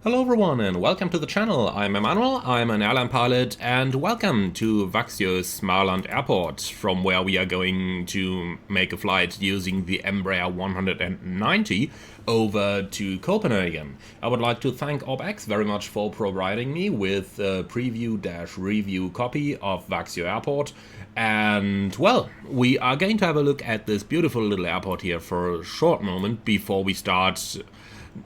Hello everyone and welcome to the channel. I'm Emmanuel, I'm an airline pilot, and welcome to Växjö Småland airport, from where we are going to make a flight using the Embraer 190 over to Copenhagen. I would like to thank OpX very much for providing me with a preview-review copy of Växjö airport. And well, we are going to have a look at this beautiful little airport here for a short moment before we start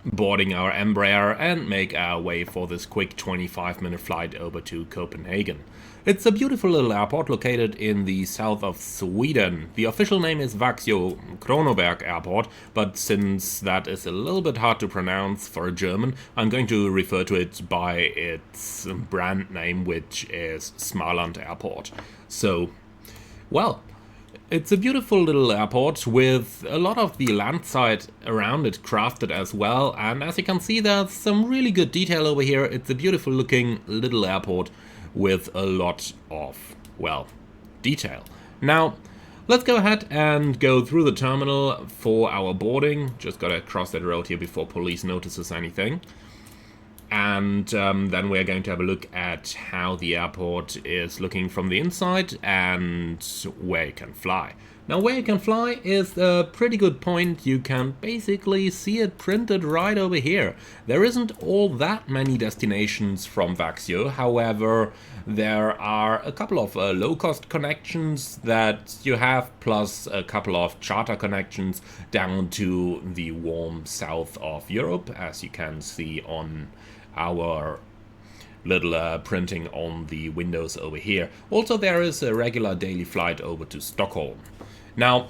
boarding our Embraer and make our way for this quick 25-minute flight over to Copenhagen. It's a beautiful little airport located in the south of Sweden. The official name is Växjö Kronoberg Airport, but since that is a little bit hard to pronounce for a German, I'm going to refer to it by its brand name, which is Småland Airport. So, well, it's a beautiful little airport with a lot of the landside around it crafted as well, and as you can see, there's some really good detail over here. It's a beautiful looking little airport with a lot of, well, detail. Now, let's go ahead and go through the terminal for our boarding. Just gotta cross that road here before police notices anything. And then we're going to have a look at how the airport is looking from the inside and where you can fly. Now, where you can fly is a pretty good point. You can basically see it printed right over here. There isn't all that many destinations from Växjö. However, there are a couple of low-cost connections that you have, plus a couple of charter connections down to the warm south of Europe, as you can see on our little printing on the windows over here. Also, there is a regular daily flight over to Stockholm. Now,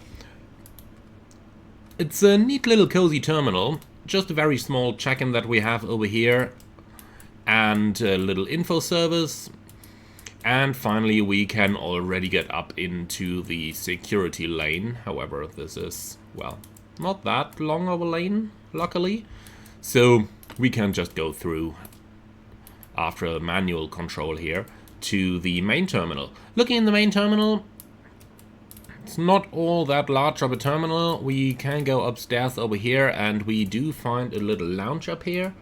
it's a neat little cozy terminal, just a very small check-in that we have over here, and a little info service. And finally, we can already get up into the security lane. However, this is, well, not that long of a lane, luckily. So we can just go through after a manual control here to the main terminal. Looking in the main terminal, it's not all that large of a terminal. We can go upstairs over here and we do find a little lounge up here.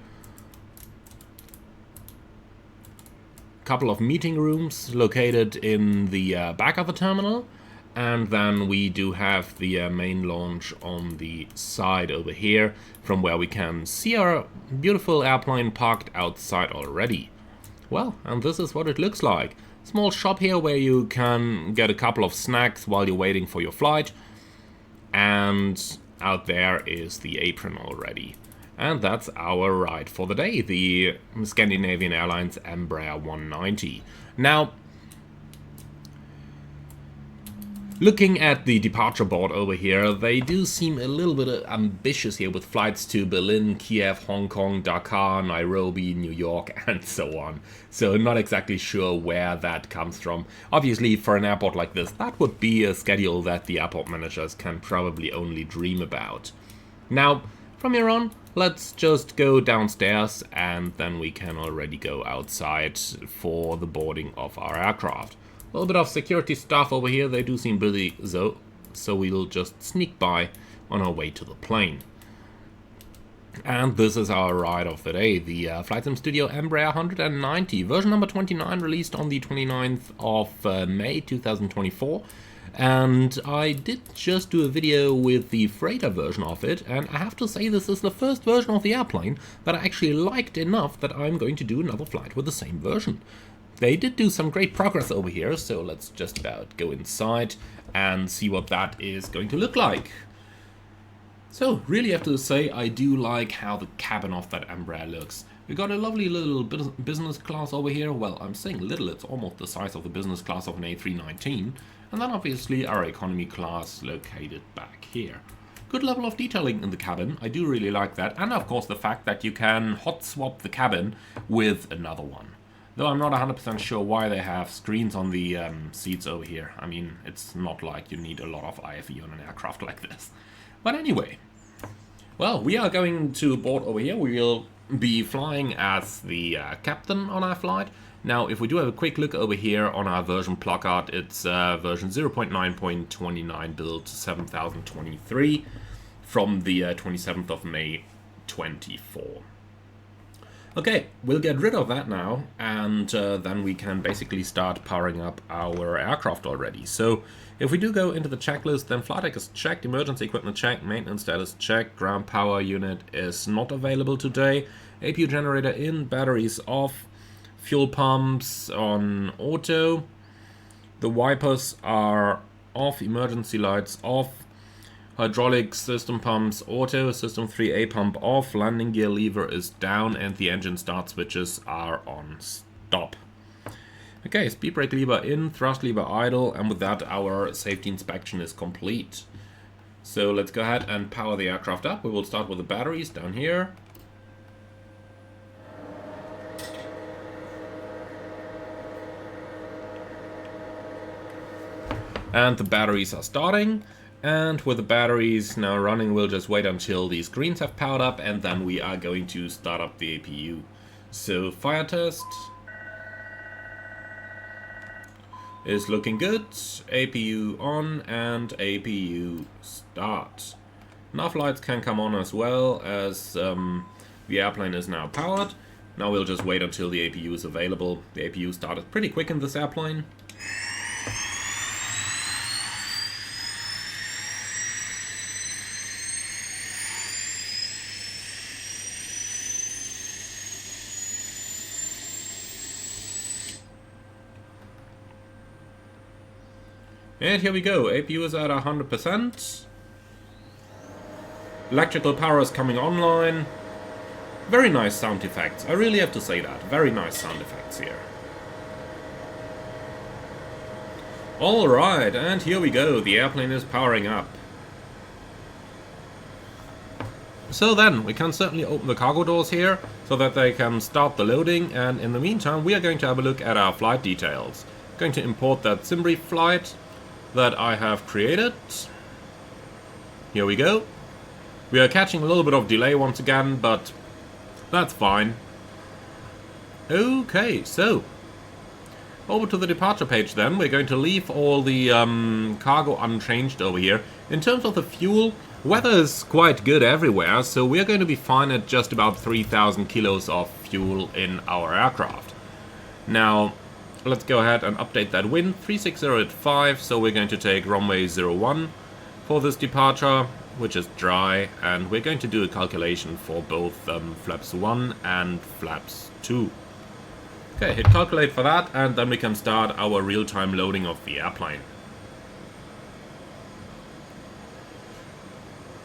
Couple of meeting rooms located in the back of the terminal. And then we do have the main launch on the side over here, from where we can see our beautiful airplane parked outside already. Well, and this is what it looks like. Small shop here where you can get a couple of snacks while you're waiting for your flight. And out there is the apron already. And that's our ride for the day, the Scandinavian Airlines Embraer 190. Now, looking at the departure board over here, they do seem a little bit ambitious here with flights to Berlin, Kiev, Hong Kong, Dakar, Nairobi, New York, and so on. So not exactly sure where that comes from. Obviously, for an airport like this, that would be a schedule that the airport managers can probably only dream about. Now, from here on, let's just go downstairs and then we can already go outside for the boarding of our aircraft. A little bit of security stuff over here. They do seem busy though, so we'll just sneak by on our way to the plane. And this is our ride of the day, the Flight Sim Studio Embraer 190, version number 29, released on the 29th of May 2024. And I did just do a video with the freighter version of it, and I have to say this is the first version of the airplane that I actually liked enough that I'm going to do another flight with the same version. They did do some great progress over here, so let's just about go inside and see what that is going to look like. So, really have to say, I do like how the cabin of that Embraer looks. We got a lovely little business class over here. Well, I'm saying little, it's almost the size of the business class of an A319. And then obviously our economy class located back here. Good level of detailing in the cabin, I do really like that. And of course the fact that you can hot swap the cabin with another one. Though I'm not 100% sure why they have screens on the seats over here. I mean, it's not like you need a lot of IFE on an aircraft like this. But anyway, well, we are going to board over here. We will be flying as the captain on our flight. Now, if we do have a quick look over here on our version placard, it's version 0.9.29 build 7023 from the 27th of May 24. Okay, we'll get rid of that now, and then we can basically start powering up our aircraft already. So if we do go into the checklist, then flight deck is checked, emergency equipment checked, maintenance status checked, ground power unit is not available today, APU generator in, batteries off, fuel pumps on auto, the wipers are off, emergency lights off, hydraulic system pumps auto, system 3A pump off, landing gear lever is down, and the engine start switches are on stop. Okay, speed brake lever in, thrust lever idle, and with that our safety inspection is complete. So let's go ahead and power the aircraft up. We will start with the batteries down here. And the batteries are starting. And with the batteries now running, we'll just wait until these greens have powered up, and then we are going to start up the APU. So fire test is looking good, APU on, and APU start. Nav lights can come on as well, as the airplane is now powered. Now we'll just wait until the APU is available. The APU started pretty quick in this airplane. And here we go, APU is at 100%. Electrical power is coming online. Very nice sound effects, I really have to say that. Very nice sound effects here. Alright, and here we go, the airplane is powering up. So then, we can certainly open the cargo doors here, so that they can start the loading, and in the meantime we are going to have a look at our flight details. Going to import that SimBrief flight that I have created. Here we go. We are catching a little bit of delay once again, but that's fine. Okay, so over to the departure page then. We're going to leave all the cargo unchanged over here. In terms of the fuel, weather is quite good everywhere, so we're going to be fine at just about 3,000 kilos of fuel in our aircraft. Now, let's go ahead and update that wind, 360 at 5, so we're going to take runway 01 for this departure, which is dry, and we're going to do a calculation for both flaps 1 and flaps 2. Okay, hit calculate for that, and then we can start our real-time loading of the airplane.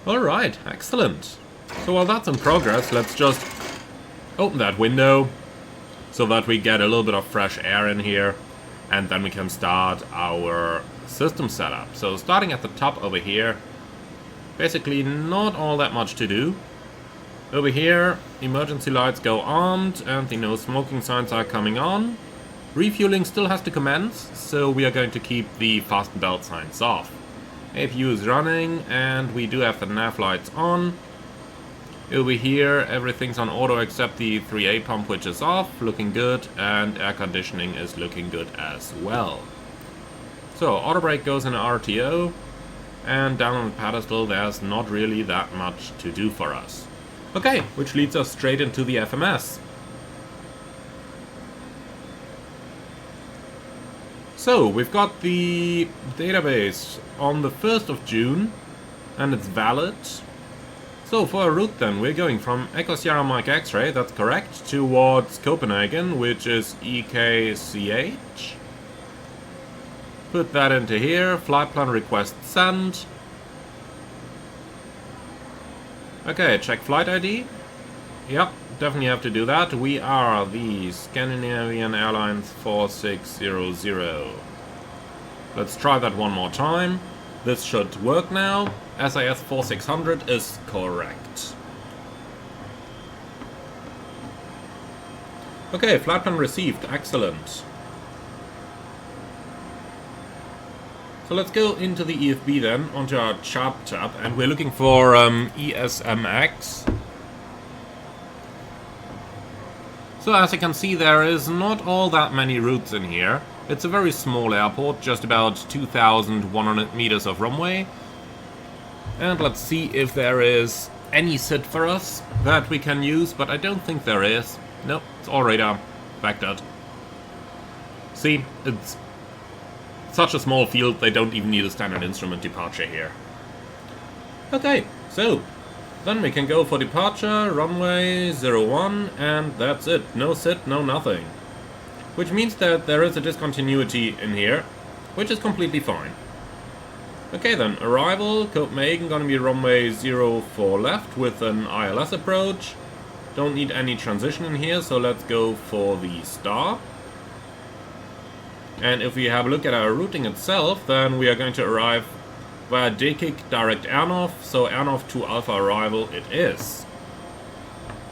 Alright, excellent. So while that's in progress, let's just open that window, so that we get a little bit of fresh air in here, and then we can start our system setup. So starting at the top over here, basically not all that much to do. Over here, emergency lights go armed, and the no smoking signs are coming on. Refueling still has to commence, so we are going to keep the fasten belt signs off. APU is running, and we do have the nav lights on. Over here, everything's on auto except the 3A pump, which is off, looking good, and air conditioning is looking good as well. So, auto brake goes in RTO, and down on the pedestal there's not really that much to do for us. Okay, which leads us straight into the FMS. So, we've got the database on the 1st of June, and it's valid. So for our route then, we're going from Echo Sierra Mike X-Ray, that's correct, towards Copenhagen, which is EKCH. Put that into here, flight plan request send. Okay, check flight ID. Yep, definitely have to do that. We are the Scandinavian Airlines 4600. Let's try that one more time. This should work now. SAS 4600 is correct. Okay, flight plan received. Excellent. So let's go into the EFB then, onto our chart tab, and we're looking for ESMX. So as you can see, there is not all that many routes in here. It's a very small airport, just about 2,100 meters of runway. And let's see if there is any SID for us that we can use, but I don't think there is. Nope, it's all radar. Back that. See, it's such a small field, they don't even need a standard instrument departure here. Okay, so then we can go for departure, runway 01, and that's it. No SID, no nothing. Which means that there is a discontinuity in here, which is completely fine. Okay then, arrival, Copenhagen, gonna be runway 04 left with an ILS approach. Don't need any transition in here, so let's go for the star. And if we have a look at our routing itself, then we are going to arrive via DKIC direct Airnorth, so Airnorth to Alpha arrival it is.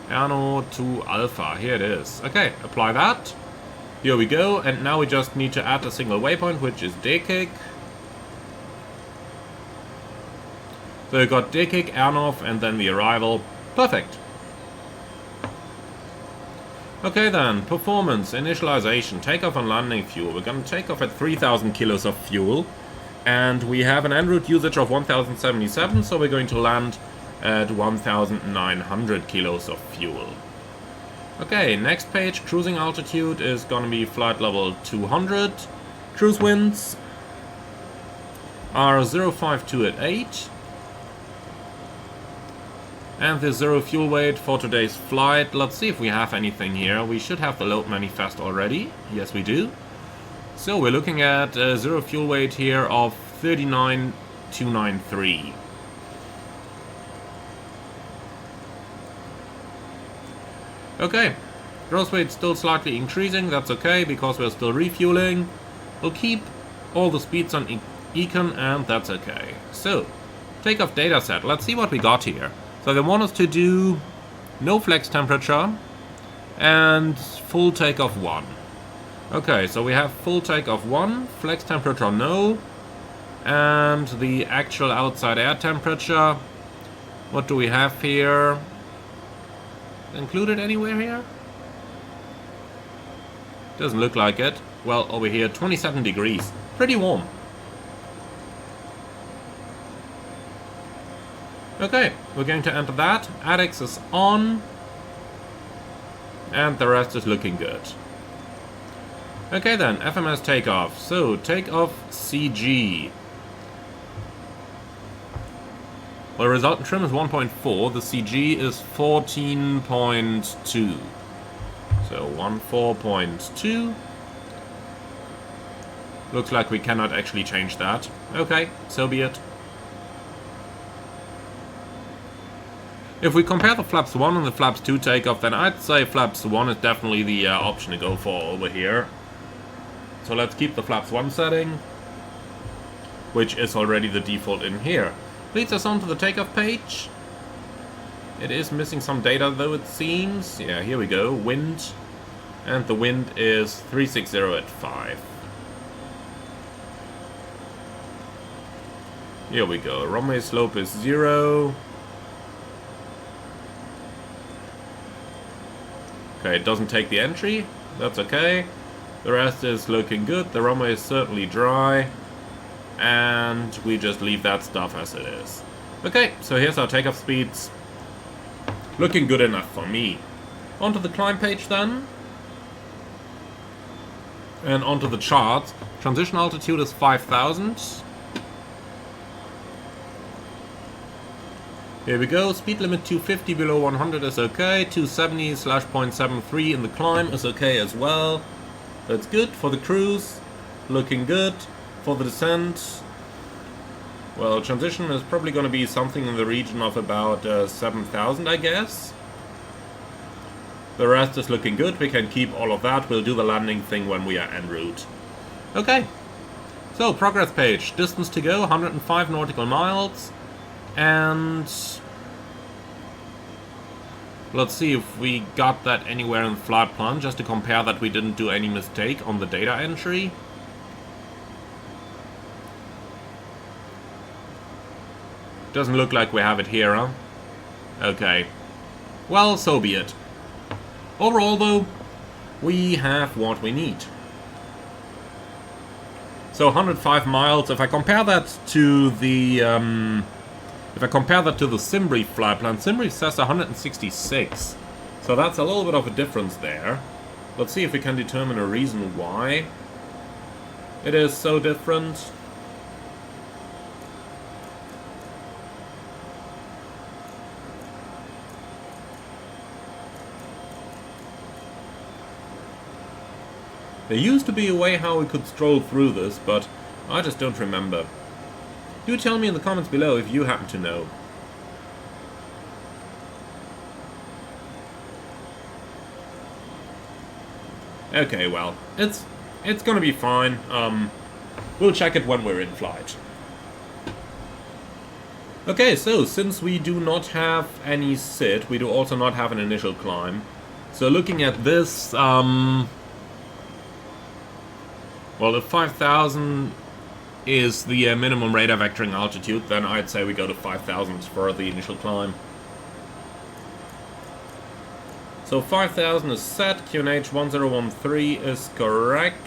Airnorth to Alpha, here it is. Okay, apply that. Here we go, and now we just need to add a single waypoint, which is DKIC. So we got DKIC, Airnorth, and then the arrival. Perfect. Okay then, performance, initialization, takeoff and landing fuel. We're gonna take off at 3000 kilos of fuel. And we have an en route usage of 1077, so we're going to land at 1900 kilos of fuel. Okay, next page, cruising altitude is gonna be flight level 200. Cruise winds are 052 at 8. And the zero fuel weight for today's flight. Let's see if we have anything here. We should have the load manifest already. Yes, we do. So we're looking at a zero fuel weight here of 39,293. Okay, gross weight still slightly increasing. That's okay because we're still refueling. We'll keep all the speeds on Econ, and that's okay. So, takeoff dataset. Let's see what we got here. So they want us to do no flex temperature and full takeoff 1. Okay, so we have full takeoff 1, flex temperature no, and the actual outside air temperature. What do we have here? Included anywhere here? Doesn't look like it. Well, over here, 27 degrees. Pretty warm. Okay, we're going to enter that. ADEX is on. And the rest is looking good. Okay then, FMS takeoff. So, takeoff CG. Well, the resultant trim is 1.4. The CG is 14.2. So, 14.2. Looks like we cannot actually change that. Okay, so be it. If we compare the flaps 1 and the flaps 2 takeoff, then I'd say flaps 1 is definitely the option to go for over here. So let's keep the flaps 1 setting, which is already the default in here. Leads us on to the takeoff page. It is missing some data though, it seems. Yeah, here we go, wind. And the wind is 360 at 5. Here we go, runway slope is 0. Okay, it doesn't take the entry. That's okay. The rest is looking good. The runway is certainly dry. And we just leave that stuff as it is. Okay, so here's our takeoff speeds. Looking good enough for me. Onto the climb page then. And onto the charts. Transition altitude is 5,000. Here we go, speed limit 250 below 100 is okay, 270 / 0.73 in the climb is okay as well. That's good for the cruise, looking good. For the descent, well, transition is probably going to be something in the region of about 7,000, I guess. The rest is looking good, we can keep all of that, we'll do the landing thing when we are en route. Okay, so progress page, distance to go, 105 nautical miles. And let's see if we got that anywhere in the flight plan, just to compare that we didn't do any mistake on the data entry. Doesn't look like we have it here, huh? Okay. Well, so be it. Overall, though, we have what we need. So 105 miles, if I compare that to the If I compare that to the Simbrief flight plan, Simbrief says 166. So that's a little bit of a difference there. Let's see if we can determine a reason why it is so different. There used to be a way how we could stroll through this, but I just don't remember. Do tell me in the comments below if you happen to know. Okay, well, it's gonna be fine. We'll check it when we're in flight. Okay, so since we do not have any sit, we do also not have an initial climb. So looking at this, well, if 5,000 is the minimum radar vectoring altitude, then I'd say we go to 5,000 for the initial climb. So 5,000 is set, QNH 1013 is correct.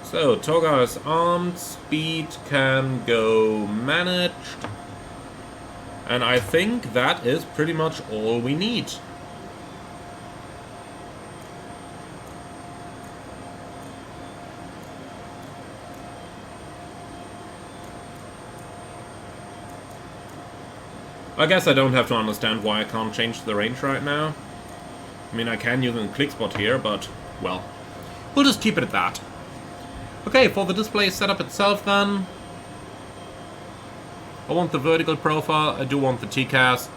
So Toga is armed, speed can go managed. And I think that is pretty much all we need. I guess I don't have to understand why I can't change the range right now. I mean, I can use a click spot here, but, well, we'll just keep it at that. Okay, for the display setup itself then, I want the vertical profile, I do want the TCAS.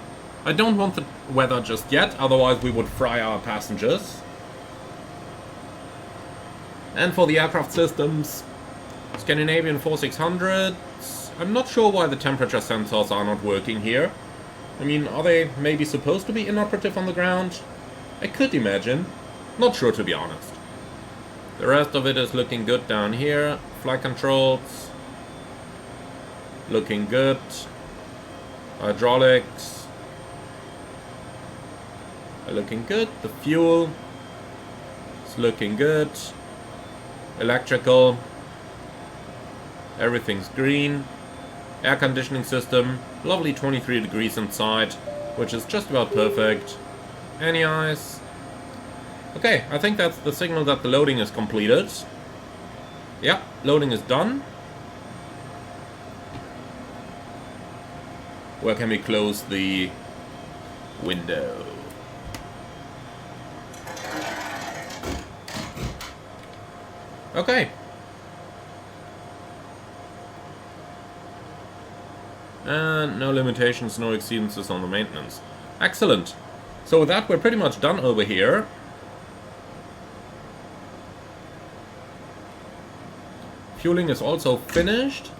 I don't want the weather just yet, otherwise we would fry our passengers. And for the aircraft systems, Scandinavian 4600. I'm not sure why the temperature sensors are not working here. I mean, are they maybe supposed to be inoperative on the ground? I could imagine. Not sure, to be honest. The rest of it is looking good down here. Flight controls. Looking good. Hydraulics. Are looking good. The fuel is looking good. Electrical. Everything's green. Air conditioning system. Lovely 23 degrees inside, which is just about perfect. Any eyes? Okay, I think that's the signal that the loading is completed. Yeah, loading is done. Where can we close the window? Okay. And no limitations, no exceedances on the maintenance. Excellent. So with that, we're pretty much done over here. Fueling is also finished.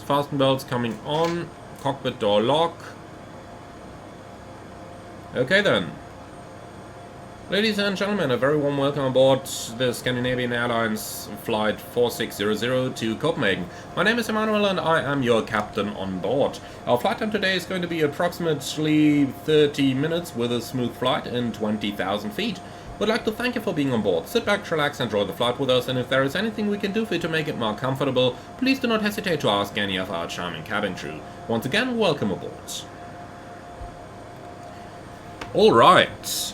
Fasten belts coming on. Cockpit door lock. Okay then. Ladies and gentlemen, a very warm welcome aboard the Scandinavian Airlines flight 4600 to Copenhagen. My name is Emmanuel and I am your captain on board. Our flight time today is going to be approximately 30 minutes with a smooth flight in 20,000 feet. We'd like to thank you for being on board. Sit back, relax, enjoy the flight with us, and if there is anything we can do for you to make it more comfortable, please do not hesitate to ask any of our charming cabin crew. Once again, welcome aboard. Alright.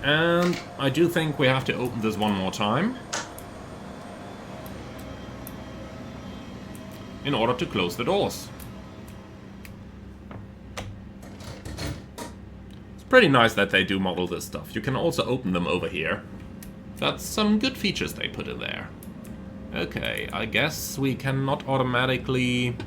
And I do think we have to open this one more time in order to close the doors. It's pretty nice that they do model this stuff. You can also open them over here. That's some good features they put in there. Okay, I guess we cannot automatically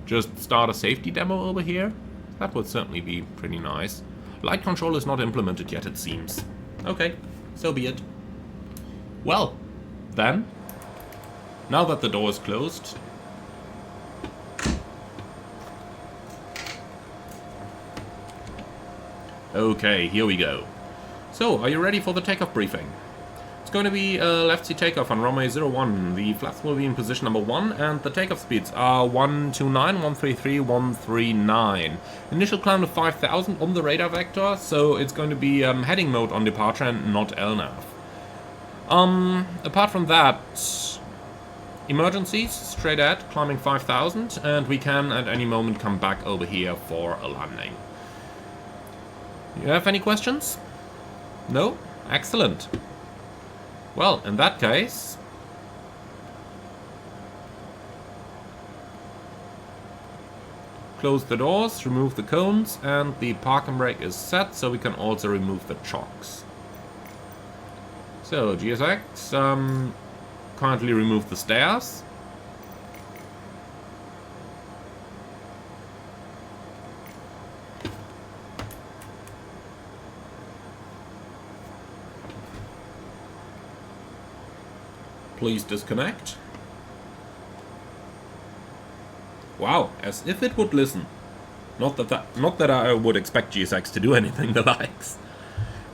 just start a safety demo over here. That would certainly be pretty nice. Light control is not implemented yet, it seems. Okay, so be it. Well, then, now that the door is closed, okay, here we go. So, are you ready for the takeoff briefing? It's going to be a left seat takeoff on runway 01. The flaps will be in position number 1, and the takeoff speeds are 129, 133, 139. Initial climb to 5,000 on the radar vector, so it's going to be heading mode on departure and not LNAV. Apart from that, emergencies, straight ahead, climbing 5,000, and we can at any moment come back over here for a landing. You have any questions? No? Excellent. Well, in that case, close the doors, remove the cones, and the parking brake is set, so we can also remove the chocks. So, GSX, currently remove the stairs. Please disconnect. Wow, as if it would listen. Not that I would expect GSX to do anything the likes.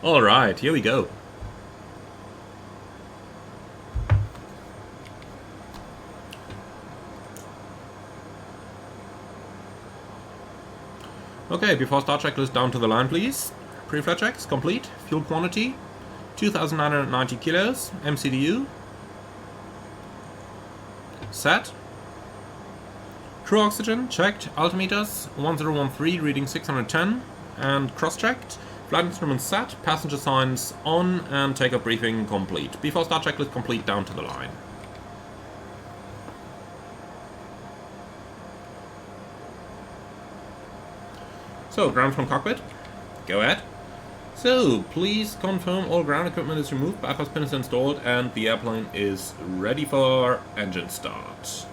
Alright, here we go. Okay, before start checklist, down to the line please. Pre-flight checks complete. Fuel quantity 2,990 kilos. MCDU set. Crew oxygen checked. Altimeters 1013 reading 610 and cross-checked. Flight instruments set. Passenger signs on and takeoff briefing complete. Before start checklist complete, down to the line. So, ground from cockpit. Go ahead. So, please confirm all ground equipment is removed, bypass pin is installed, and the airplane is ready for engine start.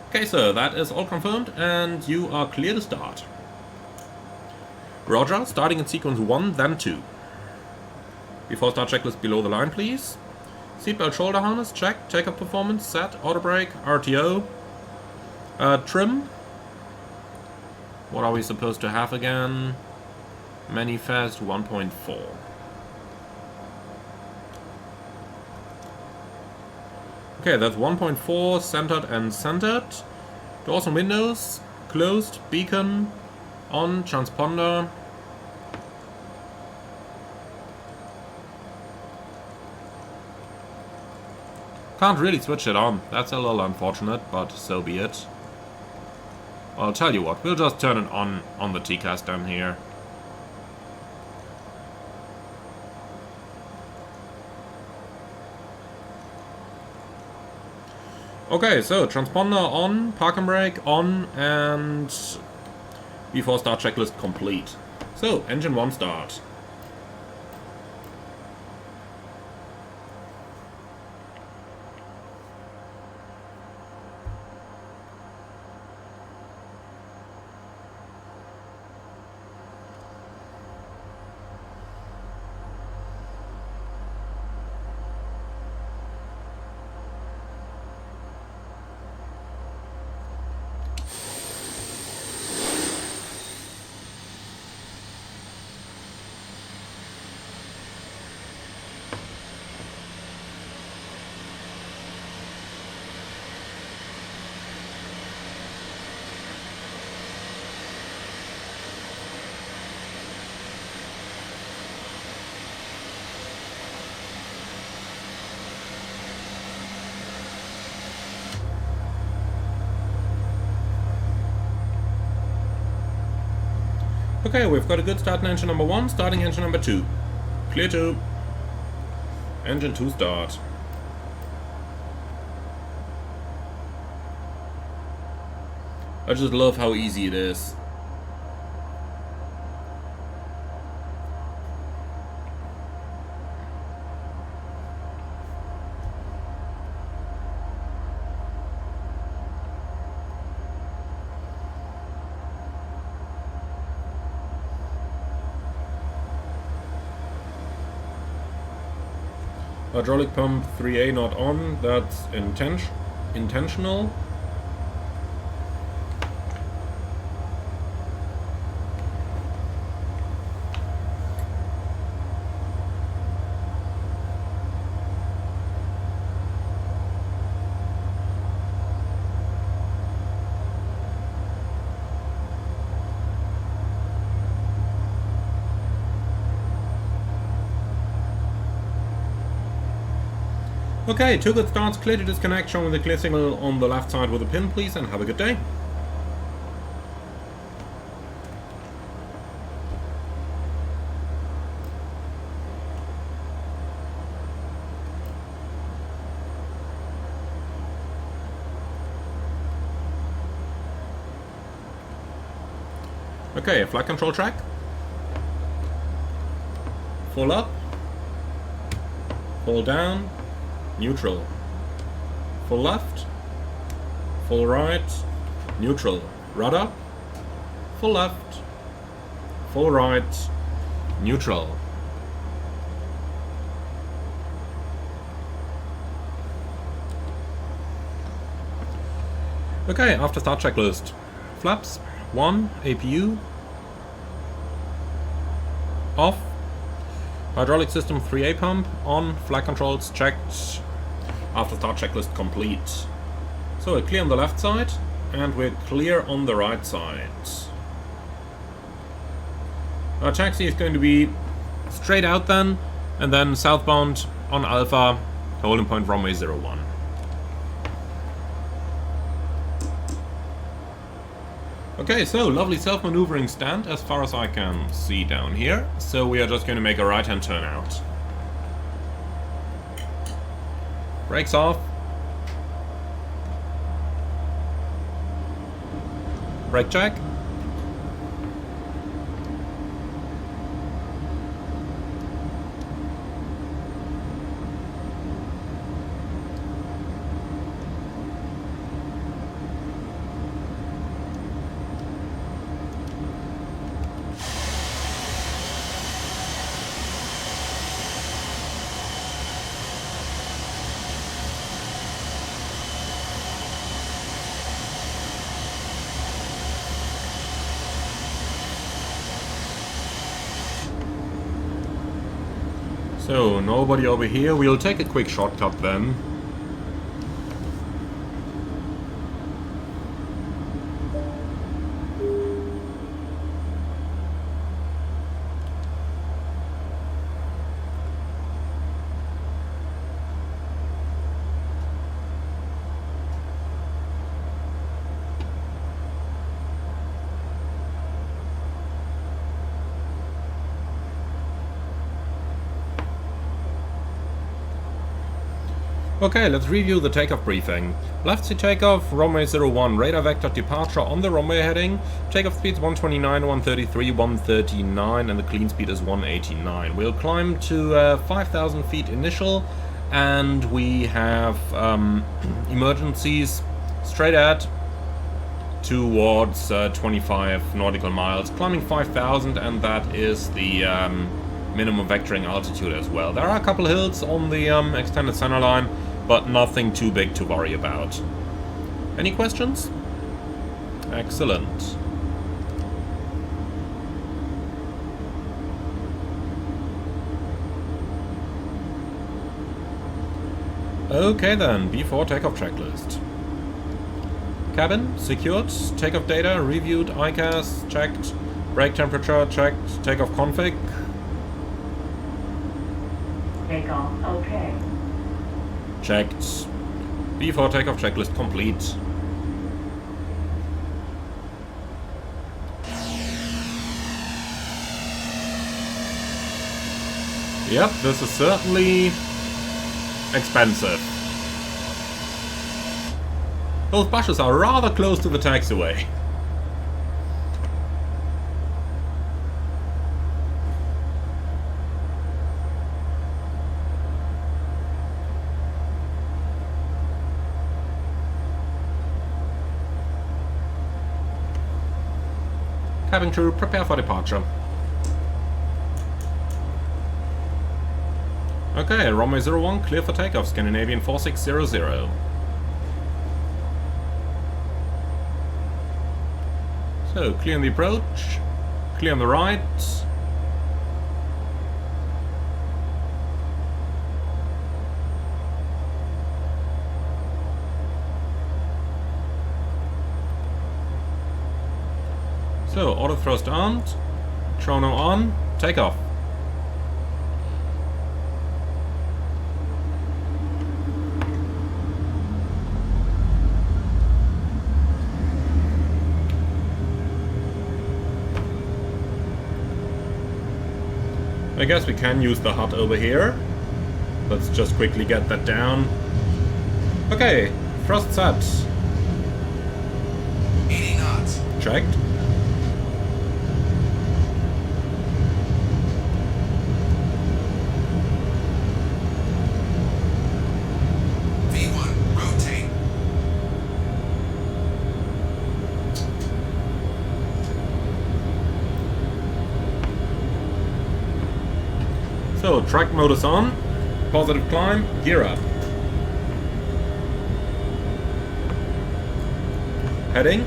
Okay, so that is all confirmed, and you are clear to start. Roger, starting in sequence 1, then 2. Before start checklist, below the line, please. Seatbelt shoulder harness, check. Takeoff performance, set. Auto brake, RTO. Trim. What are we supposed to have again? Manifest 1.4. Okay, that's 1.4, centered and centered. Doors and windows, closed, beacon, on, transponder. Can't really switch it on. That's a little unfortunate, but so be it. I'll tell you what, we'll just turn it on the TCAS down here. Okay, so transponder on, parking brake on, and before start checklist complete. So, engine 1 start. Okay, we've got a good start in engine number 1, starting engine number 2. Clear to engine 2 start. I just love how easy it is. Hydraulic pump 3A not on, that's intentional. Okay, 2 good starts, clear to disconnect, showing the clear signal on the left side with a pin, please, and have a good day. Okay, flight control track. Full up. Full down. Neutral. Full left. Full right. Neutral. Rudder. Full left. Full right. Neutral. Okay, after start checklist. Flaps. 1. APU. Off. Hydraulic system 3A pump. On. Flight controls checked. After start checklist complete. So we're clear on the left side. And we're clear on the right side. Our taxi is going to be straight out then. And then southbound on Alpha. Holding point runway 01. Okay, so lovely self-maneuvering stand as far as I can see down here. So we are just going to make a right-hand turn out. Brakes off. Brake check. So, nobody over here. We'll take a quick shortcut then. Okay, let's review the takeoff briefing. Left seat takeoff, runway 01, radar vector departure on the runway heading. Takeoff speeds 129, 133, 139, and the clean speed is 189. We'll climb to 5,000 feet initial, and we have emergencies straight at towards 25 nautical miles, climbing 5,000, and that is the minimum vectoring altitude as well. There are a couple hills on the extended centerline, but nothing too big to worry about. Any questions? Excellent. Okay then, before takeoff checklist. Cabin, secured. Takeoff data, reviewed. ICAS, checked. Brake temperature, checked. Takeoff config. Takeoff, okay. Checked. Before takeoff checklist complete. Yep, this is certainly expensive. Those bushes are rather close to the taxiway. Cabin crew, prepare for departure. Okay, runway 01, clear for takeoff, Scandinavian 4600. So, clear on the approach, clear on the right. So, auto thrust armed, chrono on, takeoff. I guess we can use the hut over here. Let's just quickly get that down. Okay, thrust set. 80 knots. Checked. V1, rotate. So, track mode is on. Positive climb, gear up. Heading.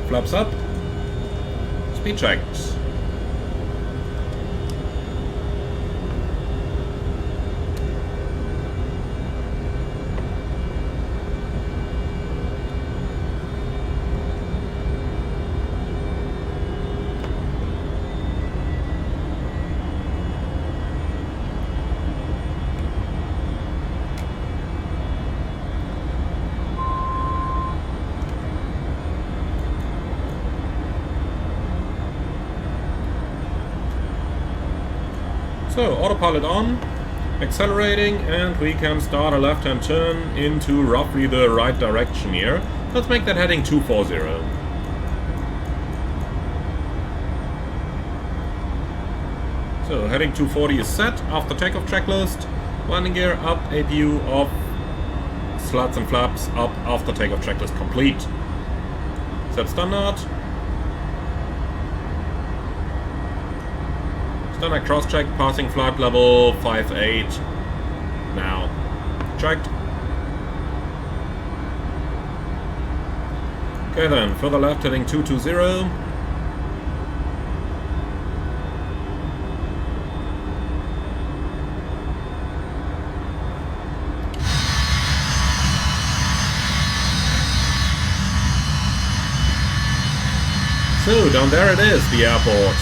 Flaps up. Speed checked. So, autopilot on, accelerating, and we can start a left-hand turn into roughly the right direction here. Let's make that heading 240. So, heading 240 is set. After takeoff checklist, landing gear up, APU off, slats and flaps up after takeoff checklist complete. Set standard. Standard cross-check, passing flight level 58. Now, checked. Okay then, further left heading 220. So, down there it is, the airport.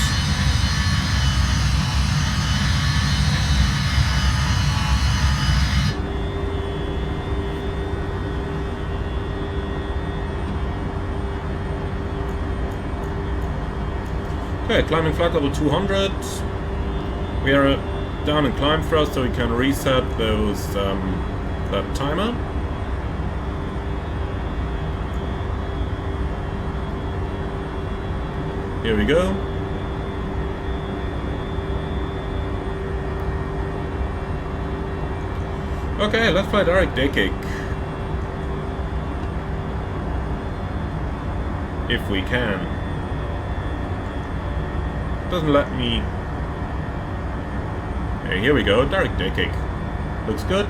Okay, climbing flight level 200. We are down in climb thrust, so we can reset those that timer. Here we go. Okay, let's fly direct day kick. If we can. Doesn't let me. Okay, here we go, direct day kick. Looks good.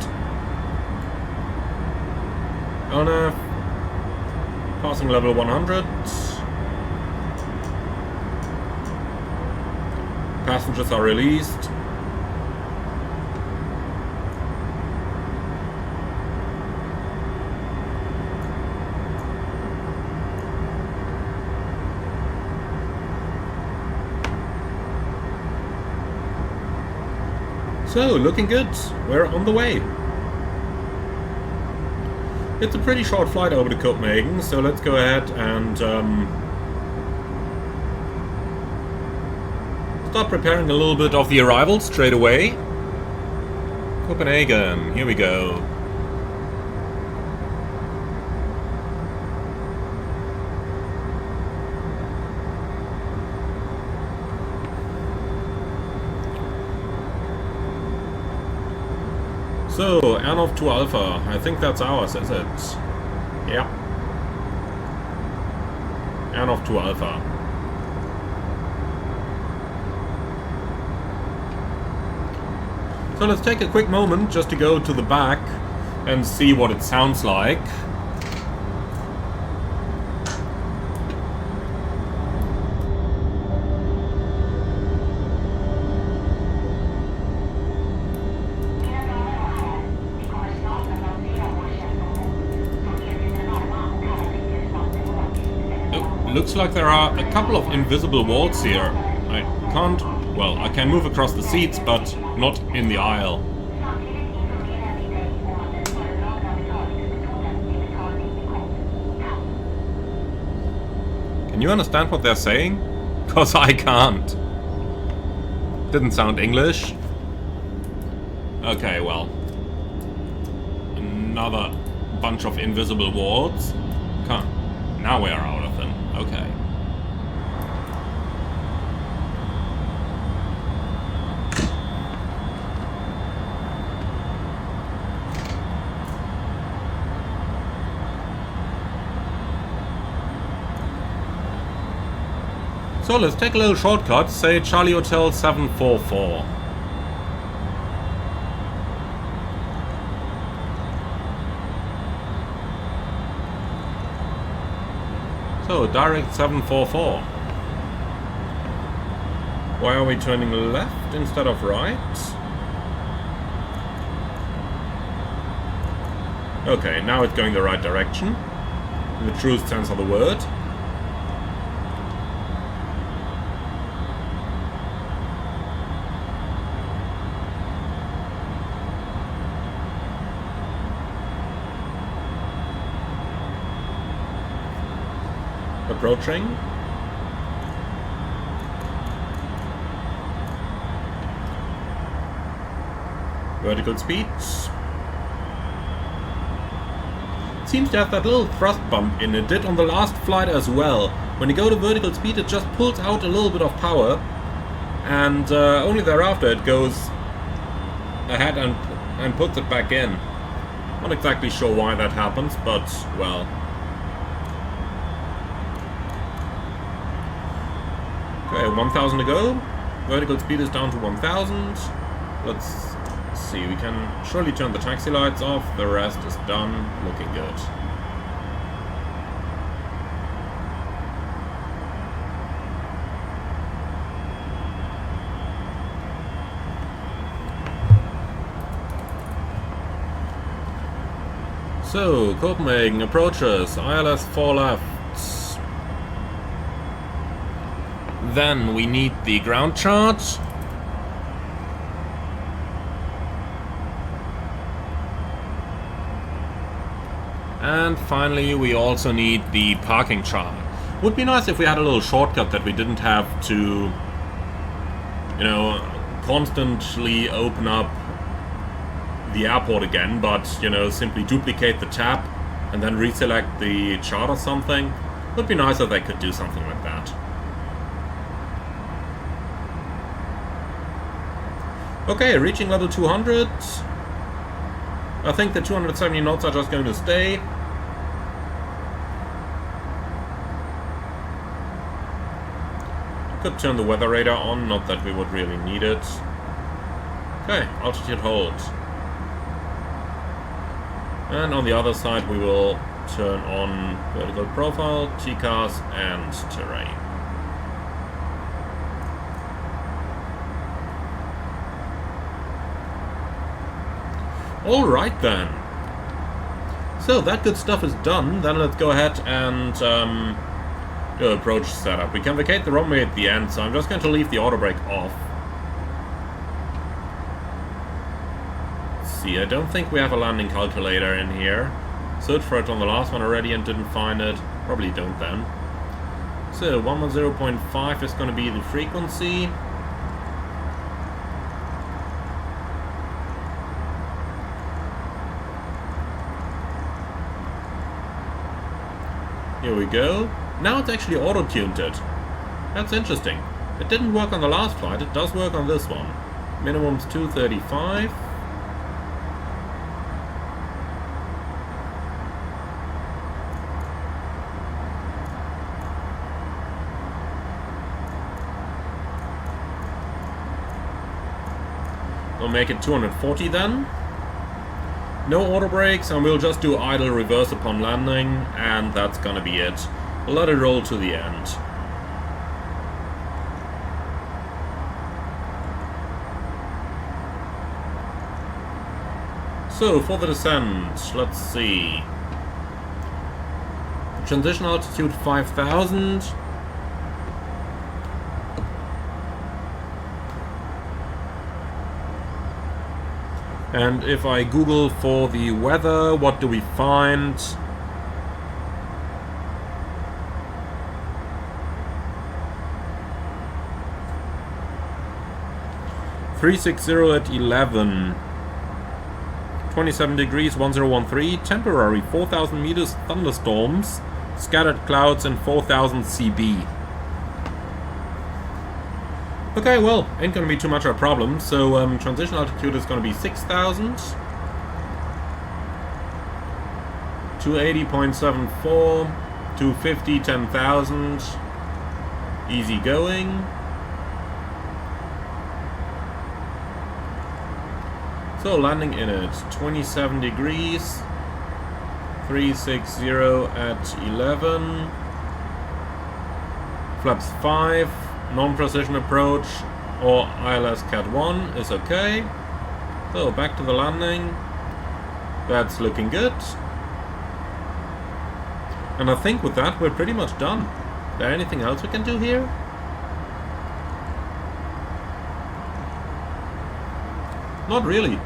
LNAV. Passing level 100. Passengers are released. So, looking good. We're on the way. It's a pretty short flight over to Copenhagen, so let's go ahead and start preparing a little bit of the arrival straight away. Copenhagen, here we go. So, Airline 2 Alpha, I think that's ours, is it? Yeah. Airline 2 Alpha. So let's take a quick moment just to go to the back and see what it sounds like. Looks like there are a couple of invisible walls here. I can't Well, I can move across the seats, but not in the aisle. Can you understand what they're saying? 'Cause I can't. Didn't sound English. Okay, well. Another bunch of invisible wards. Can't. Now we are out of them. Okay. So let's take a little shortcut, say Charlie Hotel 744. So, direct 744. Why are we turning left instead of right? Okay, now it's going the right direction, in the truest sense of the word. Approaching. Vertical speed. Seems to have that little thrust bump in it. Did on the last flight as well. When you go to vertical speed, it just pulls out a little bit of power, and only thereafter it goes ahead and puts it back in. Not exactly sure why that happens, but well. Okay, 1,000 to go. Vertical speed is down to 1,000. Let's see, we can surely turn the taxi lights off. The rest is done. Looking good. So, Copenhagen approaches. ILS 4 left. Then we need the ground chart. And finally we also need the parking chart. Would be nice if we had a little shortcut that we didn't have to, you know, constantly open up the airport again, but, you know, simply duplicate the tab and then reselect the chart or something. Would be nice if they could do something like that. Okay, reaching level 200. I think the 270 knots are just going to stay. Could turn the weather radar on, not that we would really need it. Okay, altitude hold. And on the other side we will turn on vertical profile, TCAS and terrain. Alright then. So that good stuff is done. Then let's go ahead and do approach setup. We can vacate the runway at the end, so I'm just going to leave the auto brake off. Let's see, I don't think we have a landing calculator in here. Searched for it on the last one already and didn't find it. Probably don't then. So 110.5 is going to be the frequency. Here we go. Now it's actually auto-tuned it. That's interesting. It didn't work on the last flight, it does work on this one. Minimum's 235. We'll make it 240 then. No auto brakes, and we'll just do idle reverse upon landing, and that's gonna be it. We'll let it roll to the end. So, for the descent, let's see. Transition altitude 5,000. And if I Google for the weather, what do we find? .360 at 11. 27 degrees, 1013. Temporary, 4,000 meters, thunderstorms. Scattered clouds and 4,000 CB. Okay, well, ain't gonna be too much of a problem. So transition altitude is gonna be 6,000. 280.74. 250, 10,000. Easy going. So landing in it, 27 degrees, 360 at 11, flaps 5, non-precision approach or ILS Cat 1 is okay. So back to the landing, that's looking good. And I think with that we're pretty much done. Is there anything else we can do here? Not really.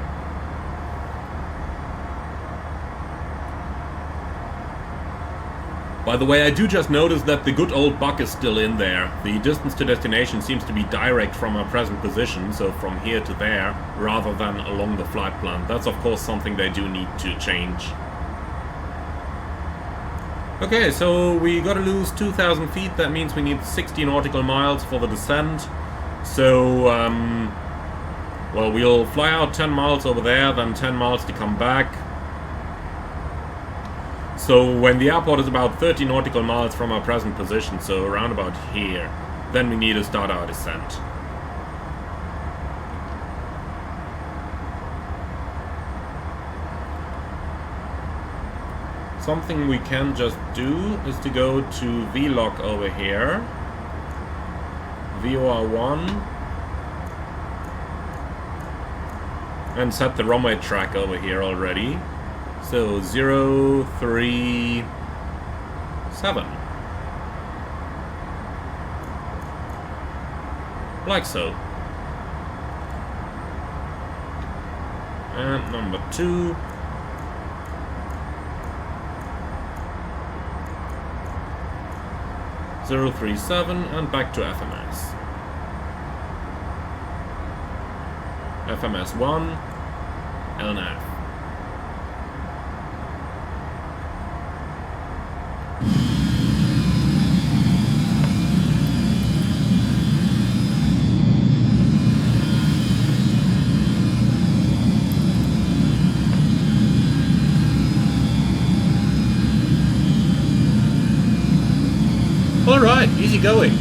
By the way, I do just notice that the good old bug is still in there. The distance to destination seems to be direct from our present position, so from here to there, rather than along the flight plan. That's of course something they do need to change. Okay, so we gotta lose 2,000 feet, that means we need 60 nautical miles for the descent. So, well, we'll fly out 10 miles over there, then 10 miles to come back. So when the airport is about 30 nautical miles from our present position, so around about here, then we need to start our descent. Something we can just do is to go to VLOC over here, VOR1, and set the runway track over here already. So 037. Like so. And number 2. .037 and back to FMS. FMS1, LNF. Alright, easy going.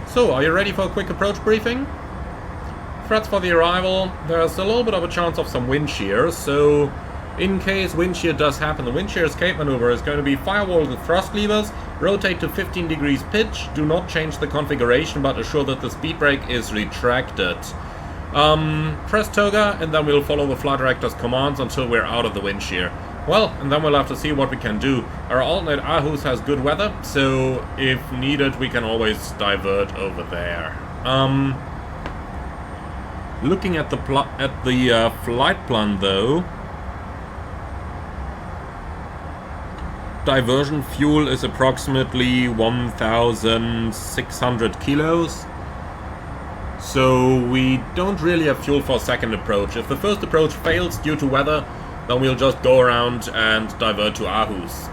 So, are you ready for a quick approach briefing? Threats for the arrival. There's a little bit of a chance of some wind shear, so in case wind shear does happen, the wind shear escape maneuver is going to be firewall the thrust levers, rotate to 15 degrees pitch, do not change the configuration but assure that the speed brake is retracted. Press toga and then we'll follow the flight director's commands until we're out of the wind shear. Well, and then we'll have to see what we can do. Our alternate Asus has good weather, so if needed we can always divert over there. Looking at the flight plan though, diversion fuel is approximately 1,600 kilos. So we don't really have fuel for a second approach. If the first approach fails due to weather, then we'll just go around and divert to Aarhus.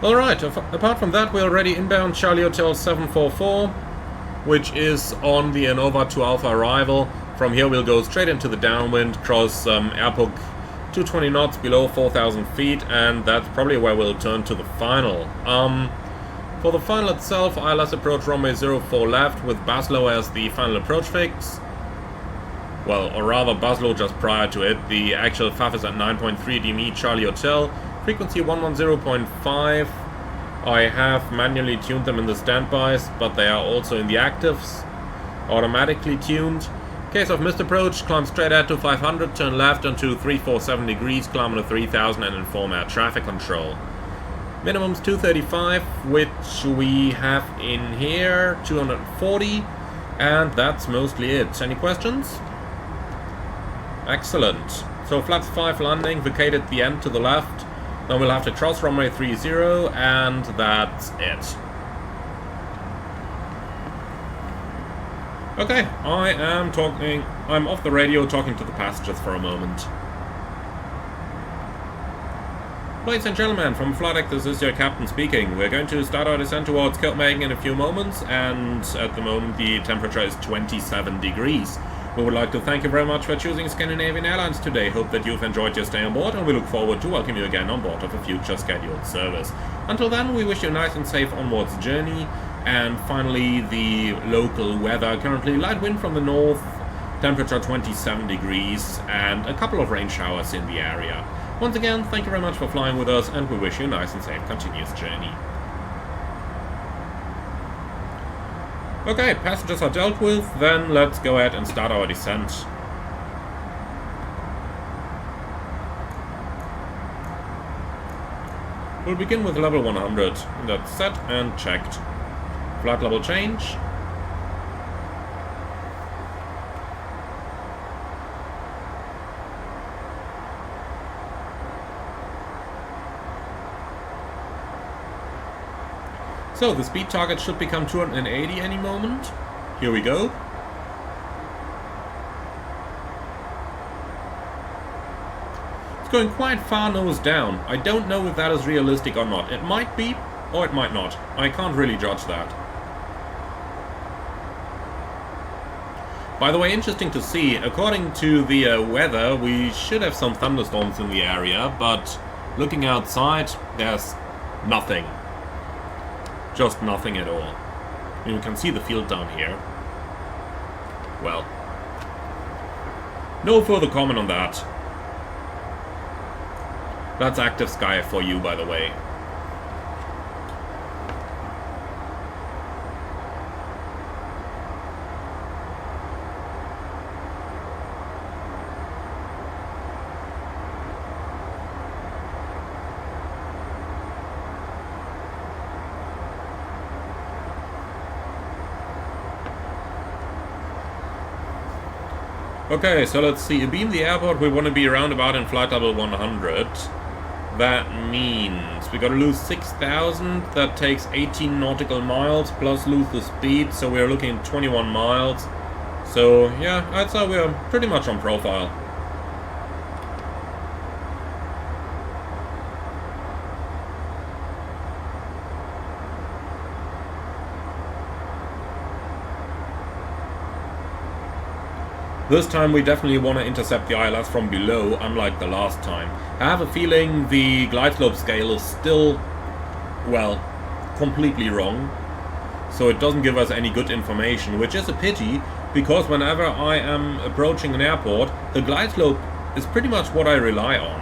Alright, apart from that, we're already inbound Charlie Hotel 744, which is on the ANOVA to Alpha arrival. From here we'll go straight into the downwind, cross airport 220 knots below 4,000 feet, and that's probably where we'll turn to the final. For the final itself, ILS approach runway 04 left with Baslow as the final approach fix. Well, or rather Baslow just prior to it. The actual FAF is at 9.3 DME Charlie Hotel. Frequency 110.5. I have manually tuned them in the standbys, but they are also in the actives. Automatically tuned. Case of missed approach, climb straight ahead to 500, turn left onto 347 degrees, climb to 3000 and inform air traffic control. Minimum's 235, which we have in here, 240. And that's mostly it. Any questions? Excellent. So flaps 5 landing, vacate at the end to the left. Then we'll have to cross runway 30, and that's it. Okay, I'm off the radio talking to the passengers for a moment. Ladies and gentlemen, from flight deck, this is your captain speaking. We're going to start our descent towards Copenhagen in a few moments, and at the moment the temperature is 27 degrees. We would like to thank you very much for choosing Scandinavian Airlines today. Hope that you've enjoyed your stay on board, and we look forward to welcome you again on board of a future scheduled service. Until then, we wish you a nice and safe onwards journey. And finally, the local weather. Currently light wind from the north, temperature 27 degrees, and a couple of rain showers in the area. Once again, thank you very much for flying with us, and we wish you a nice and safe continuous journey. Okay, passengers are dealt with, then let's go ahead and start our descent. We'll begin with level 100, and that's set and checked. Flight level change. So the speed target should become 280 any moment. Here we go. It's going quite far nose down. I don't know if that is realistic or not. It might be, or it might not. I can't really judge that. By the way, interesting to see. According to the weather, we should have some thunderstorms in the area, but looking outside, there's nothing. Just nothing at all. You can see the field down here. Well, no further comment on that. That's active sky for you, by the way. Okay, so let's see. Beam the airport, we want to be around about in flight level 100. That means we gotta lose 6,000. That takes 18 nautical miles, plus lose the speed, so we're looking at 21 miles. So, yeah, I'd say we're pretty much on profile. This time we definitely want to intercept the ILS from below, unlike the last time. I have a feeling the glide slope scale is still, well, completely wrong. So it doesn't give us any good information, which is a pity, because whenever I am approaching an airport, the glide slope is pretty much what I rely on.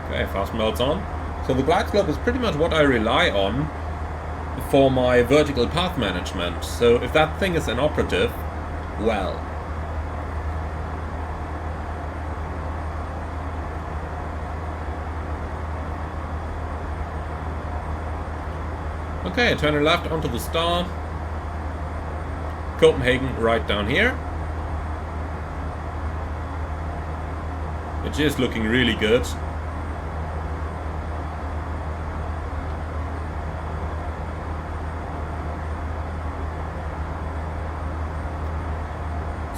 Okay, fast melts on. So the glide slope is pretty much what I rely on for my vertical path management. So if that thing is inoperative, well. Okay, turn left onto the star. Copenhagen right down here. It is looking really good.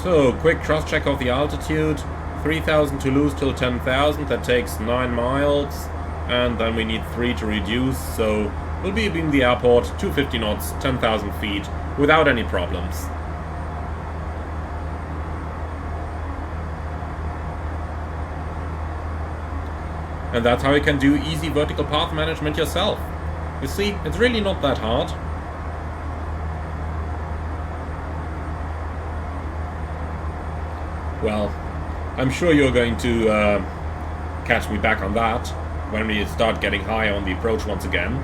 So, quick cross-check of the altitude. 3,000 to lose till 10,000, that takes 9 miles. And then we need 3 to reduce, so we'll be in the airport, 250 knots, 10,000 feet, without any problems. And that's how you can do easy vertical path management yourself. You see, it's really not that hard. Well, I'm sure you're going to catch me back on that when we start getting high on the approach once again.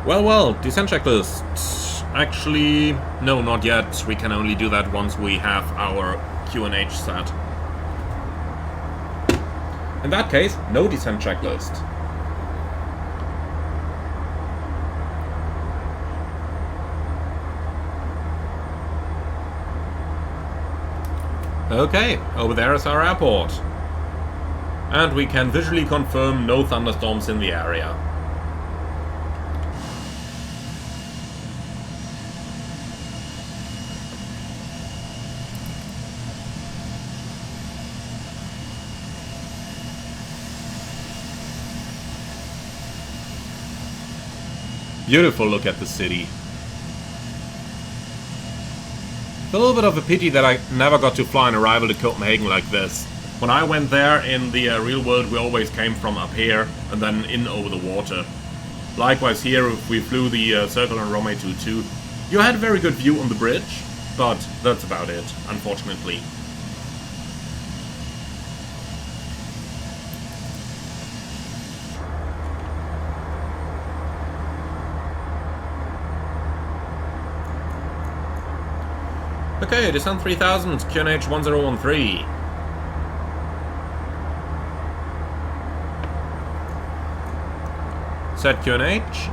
Well, descent checklist. Actually, no, not yet. We can only do that once we have our QNH set. In that case, no descent checklist. Okay, over there is our airport. And we can visually confirm no thunderstorms in the area. Beautiful look at the city. It's a little bit of a pity that I never got to fly an arrival to Copenhagen like this. When I went there in the real world, we always came from up here and then in over the water. Likewise here, if we flew the Circle and Runway 22, you had a very good view on the bridge, but that's about it, unfortunately. Okay, descent 3000, QNH 1013. Set QNH.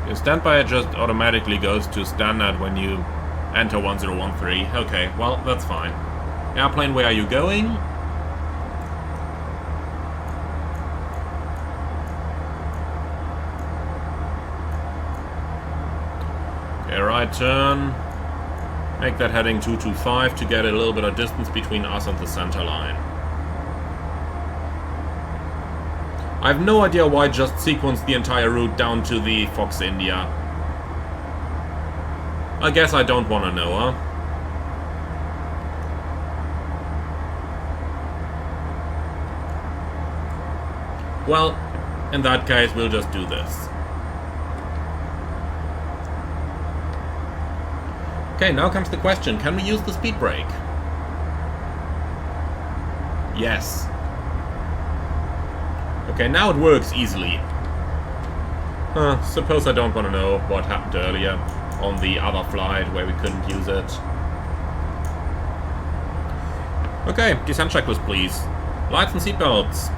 Your standby just automatically goes to standard when you enter 1013. Okay, well, that's fine. Airplane, where are you going? Okay, right turn. Make that heading 225 to get a little bit of distance between us and the center line. I have no idea why I just sequenced the entire route down to the Fox India. I guess I don't want to know, huh? Well, in that case, we'll just do this. Okay, now comes the question, can we use the speed brake? Yes. Okay, now it works easily. Suppose I don't want to know what happened earlier on the other flight where we couldn't use it. Okay, descent checklist please. Lights and seatbelts.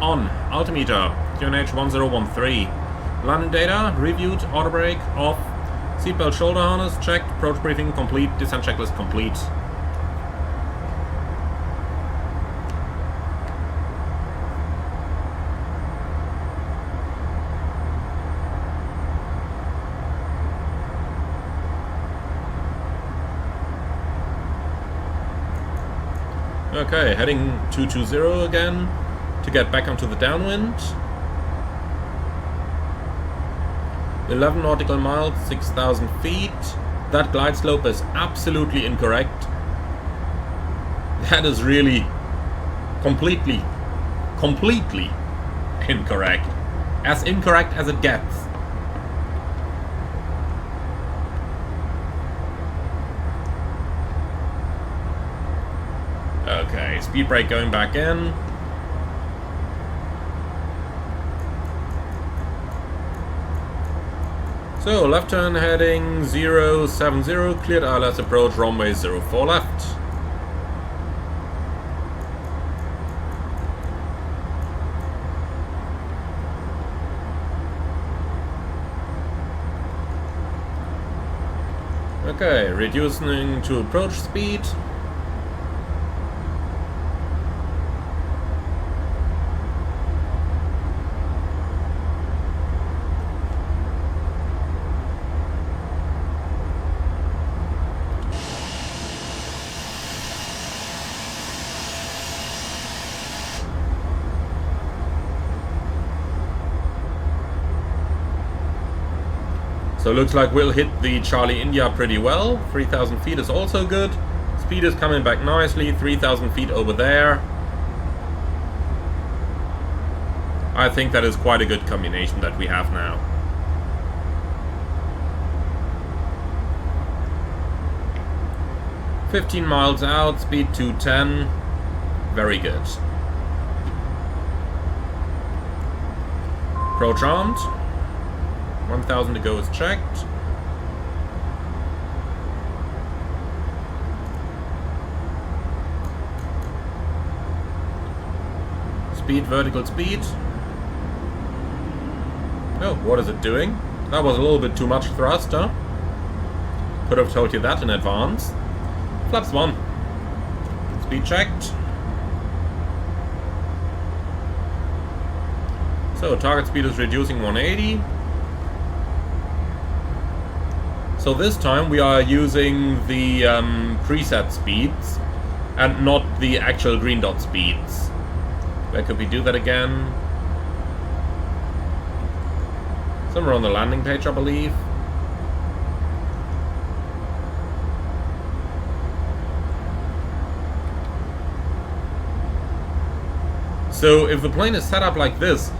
On, altimeter, QNH 1013. Landing data, reviewed, auto brake, off, seatbelt shoulder harness, checked, approach briefing complete, descent checklist complete. Okay, heading 220 again to get back onto the downwind. 11 nautical miles, 6,000 feet. That glide slope is absolutely incorrect. That is really completely incorrect. As incorrect as it gets. Okay, speed brake going back in. So, left turn heading 070, cleared ILS approach, runway 04 left. Okay, reducing to approach speed. So looks like we'll hit the Charlie India pretty well. 3,000 feet is also good. Speed is coming back nicely. 3,000 feet over there. I think that is quite a good combination that we have now. "15 miles out, speed 210. Very good. approach armed. 1000 to go is checked. Speed, vertical speed. Oh, what is it doing? That was a little bit too much thrust, huh? Could have told you that in advance. Flaps 1. Speed checked. So, target speed is reducing 180. So this time we are using the preset speeds and not the actual green dot speeds. Where could we do that again? Somewhere on the landing page, I believe. So if the plane is set up like this,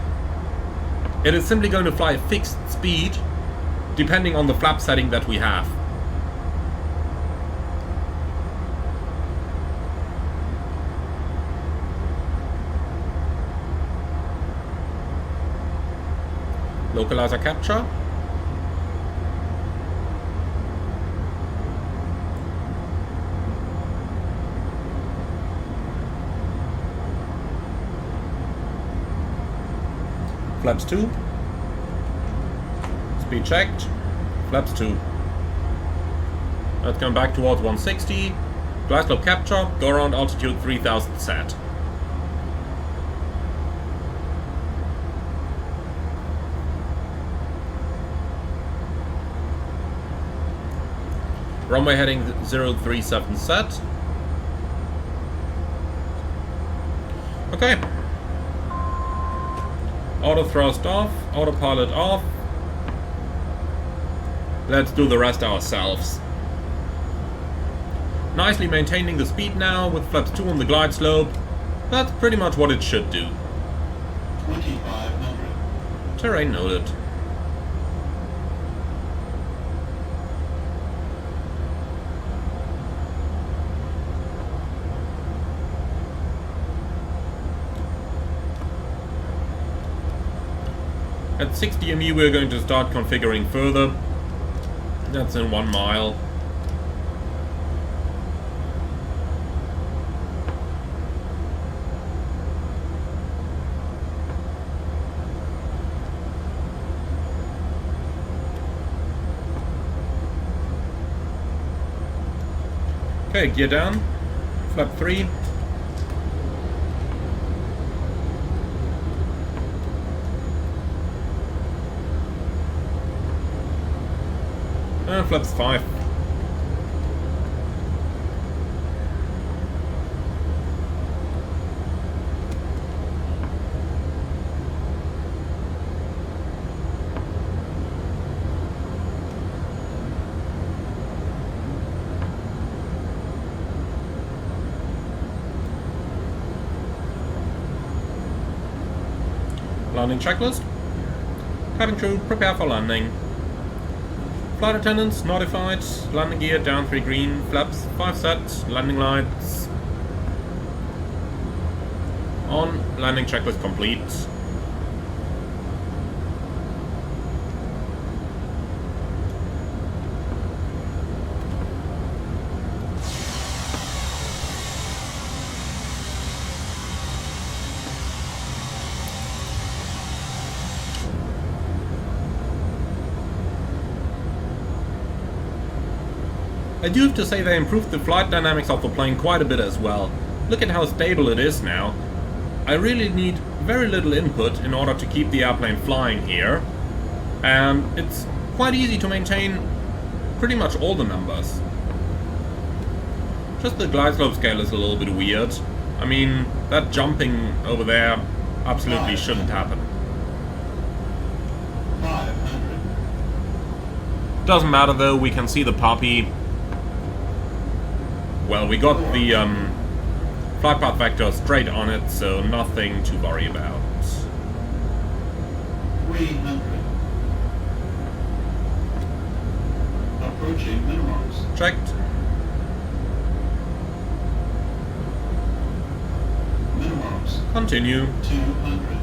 it is simply going to fly a fixed speed depending on the flap setting that we have. Localizer capture. Flaps 2. Speed checked. Flaps 2. Let's come back towards 160. Glide slope capture. Go around altitude 3000 set. Runway heading 037 set. Okay. Auto thrust off, autopilot off. Let's do the rest ourselves. Nicely maintaining the speed now with flaps 2 on the glide slope. That's pretty much what it should do. 2500. Terrain noted. At 60 ME we're going to start configuring further. That's in 1 mile. Okay, gear down. Flap 3. And flaps 5. Landing checklist. Cabin crew, prepare for landing. Flight attendants notified. Landing gear down 3 green. Flaps 5 set. Landing lights on. Landing checklist complete. I do have to say they improved the flight dynamics of the plane quite a bit as well. Look at how stable it is now. I really need very little input in order to keep the airplane flying here. And it's quite easy to maintain pretty much all the numbers. Just the glide slope scale is a little bit weird. I mean, that jumping over there absolutely shouldn't happen. 500. Doesn't matter though, we can see the puppy. Well, we got the flight path vector straight on it, so nothing to worry about. 300. Approaching minimums. Checked. Minimums. Continue. 200.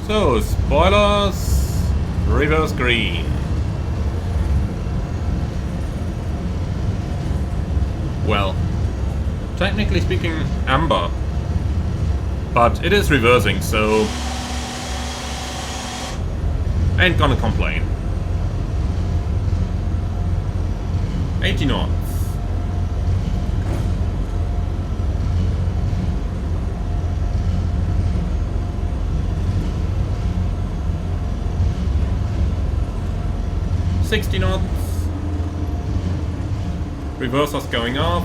So, spoilers, reverse green. Well, technically speaking, amber. But it is reversing, so ain't gonna complain. 80 knots. $60 knots. Reverser's going off.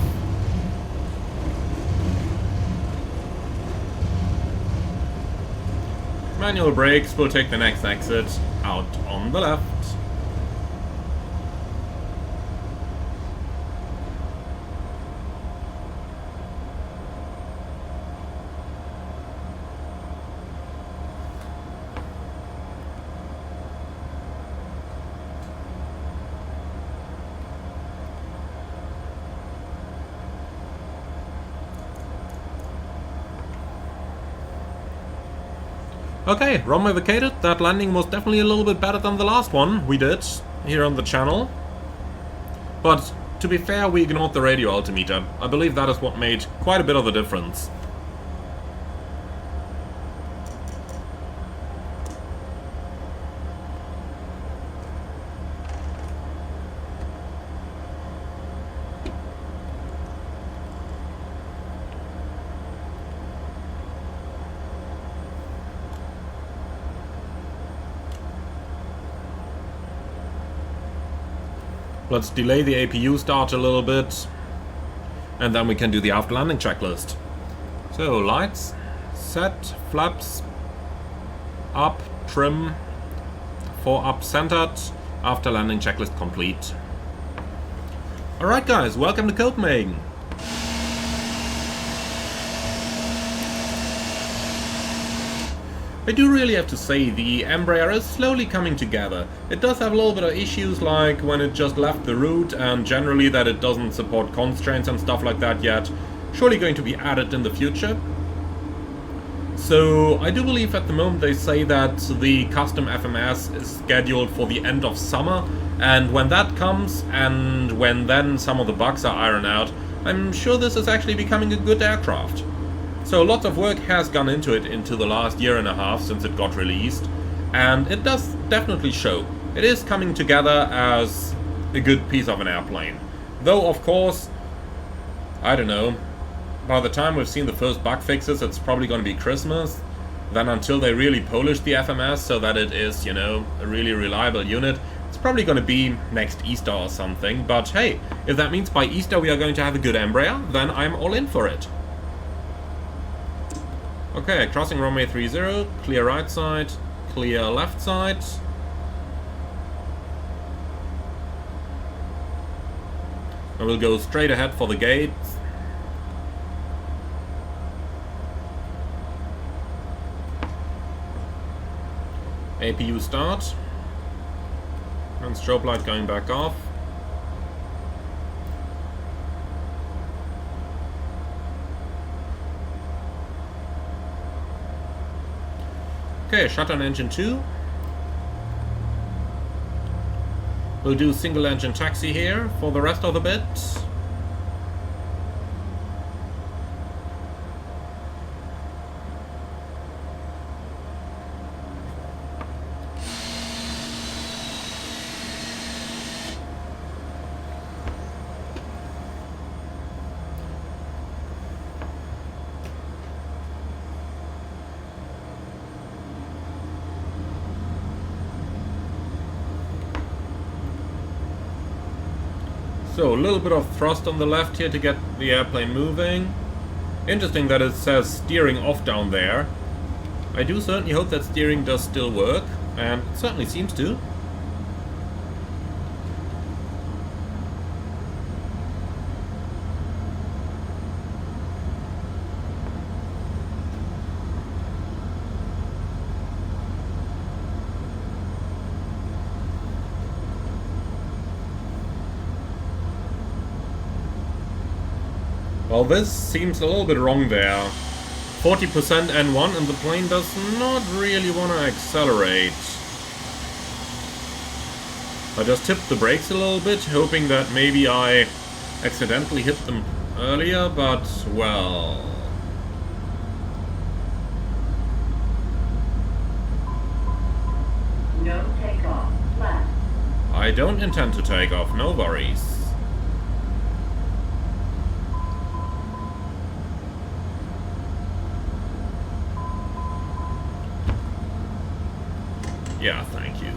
Manual brakes will take the next exit out on the left. Okay, runway vacated. That landing was definitely a little bit better than the last one we did here on the channel. But to be fair, we ignored the radio altimeter. I believe that is what made quite a bit of a difference. Let's delay the APU start a little bit, and then we can do the after landing checklist. So, lights, set, flaps, up, trim, 4 up centered, after landing checklist complete. Alright guys, welcome to Copenhagen. I do really have to say, the Embraer is slowly coming together. It does have a little bit of issues, like when it just left the route, and generally that it doesn't support constraints and stuff like that yet. Surely going to be added in the future. So I do believe at the moment they say that the custom FMS is scheduled for the end of summer, and when that comes, and when then some of the bugs are ironed out, I'm sure this is actually becoming a good aircraft. So lots of work has gone into it into the last year and a half since it got released, and it does definitely show. It is coming together as a good piece of an airplane. Though, of course, I don't know, by the time we've seen the first bug fixes, it's probably going to be Christmas. Then until they really polish the FMS so that it is, you know, a really reliable unit, it's probably going to be next Easter or something. But hey, if that means by Easter we are going to have a good Embraer, then I'm all in for it. Okay, crossing runway 30, clear right side, clear left side. And we'll go straight ahead for the gate. APU start. And strobe light going back off. Okay, shut on engine 2. We'll do single engine taxi here for the rest of the bit. So, a little bit of thrust on the left here to get the airplane moving. Interesting that it says steering off down there. I do certainly hope that steering does still work, and it certainly seems to. Well, this seems a little bit wrong there. 40% N1 and the plane does not really want to accelerate. I just tipped the brakes a little bit, hoping that maybe I accidentally hit them earlier, but, well... No takeoff. Left. I don't intend to take off, no worries. Yeah, thank you.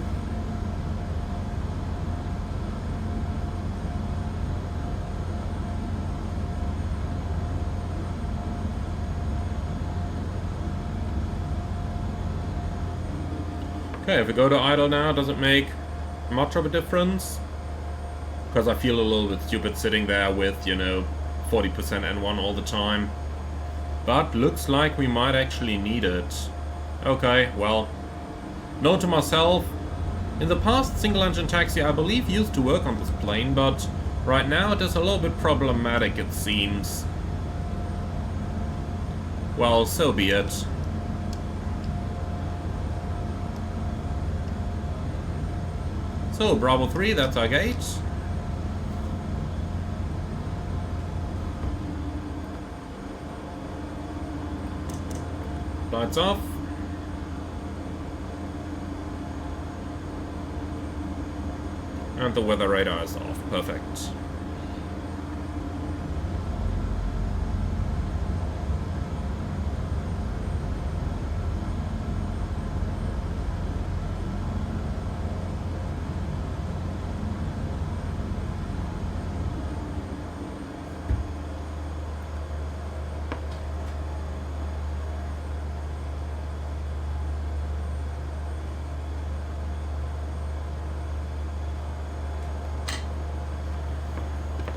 Okay, if we go to idle now, does it make much of a difference? Because I feel a little bit stupid sitting there with, you know, 40% N1 all the time. But looks like we might actually need it. Okay, well, note to myself, in the past single-engine taxi I believe used to work on this plane, but right now it is a little bit problematic, it seems. Well, so be it. So, Bravo 3, that's our gate. Lights off. And the weather radar is off. Perfect.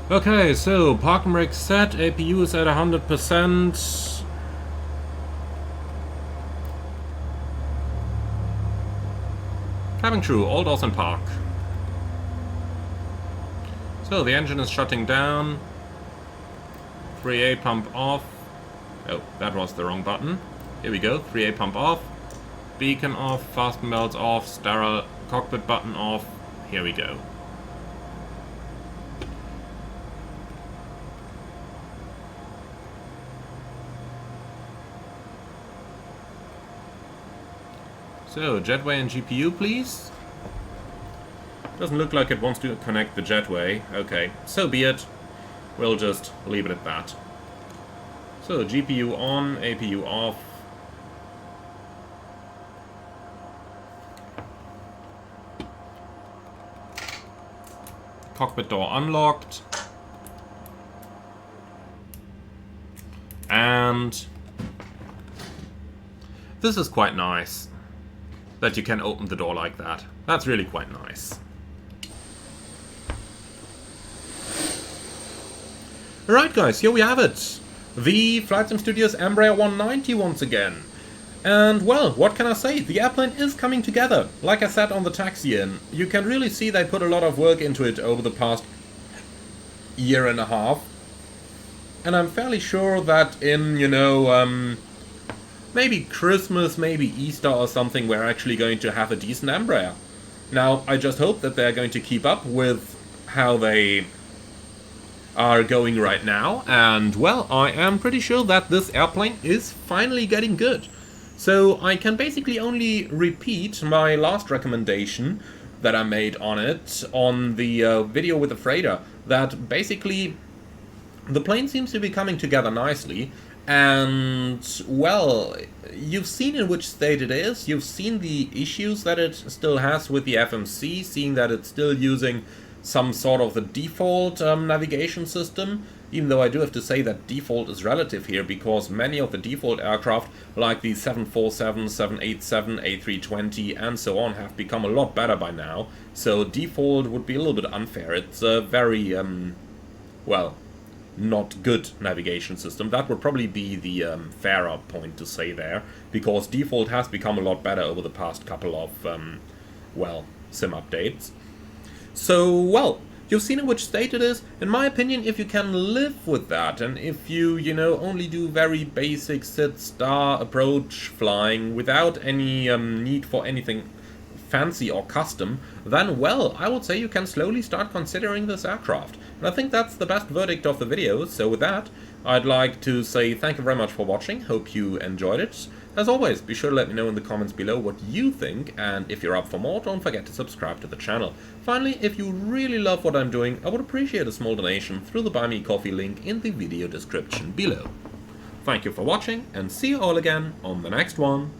Okay, so parking brake set, APU is at 100%. Cabin crew, all doors in park. So the engine is shutting down. 3A pump off. Oh, that was the wrong button. Here we go, 3A pump off. Beacon off, fasten belts off, sterile cockpit button off. Here we go. So, jetway and GPU, please. Doesn't look like it wants to connect the jetway. Okay, so be it. We'll just leave it at that. So, GPU on, APU off. Cockpit door unlocked. And this is quite nice. That you can open the door like that. That's really quite nice. Alright guys, here we have it. The Flight Sim Studios Embraer 190 once again. And well, what can I say? The airplane is coming together. Like I said on the taxi in, you can really see they put a lot of work into it over the past year and a half. And I'm fairly sure that in, you know, maybe Christmas, maybe Easter or something, we're actually going to have a decent Embraer. Now, I just hope that they're going to keep up with how they are going right now. And, well, I am pretty sure that this airplane is finally getting good. So, I can basically only repeat my last recommendation that I made on it, on the video with the freighter, that basically the plane seems to be coming together nicely. And, well, you've seen in which state it is, you've seen the issues that it still has with the FMC, seeing that it's still using some sort of the default navigation system, even though I do have to say that default is relative here, because many of the default aircraft, like the 747, 787, A320 and so on, have become a lot better by now, so default would be a little bit unfair. It's a very, well, not good navigation system. That would probably be the fairer point to say there, because default has become a lot better over the past couple of, well, sim updates. So, well, You've seen in which state it is. In my opinion, if you can live with that, and if you, only do very basic sit-star approach flying without any need for anything fancy or custom, then, well, I would say you can slowly start considering this aircraft. And I think that's the best verdict of the video, so with that, I'd like to say thank you very much for watching, hope you enjoyed it. As always, be sure to let me know in the comments below what you think, and if you're up for more, don't forget to subscribe to the channel. Finally, if you really love what I'm doing, I would appreciate a small donation through the Buy Me Coffee link in the video description below. Thank you for watching, and see you all again on the next one.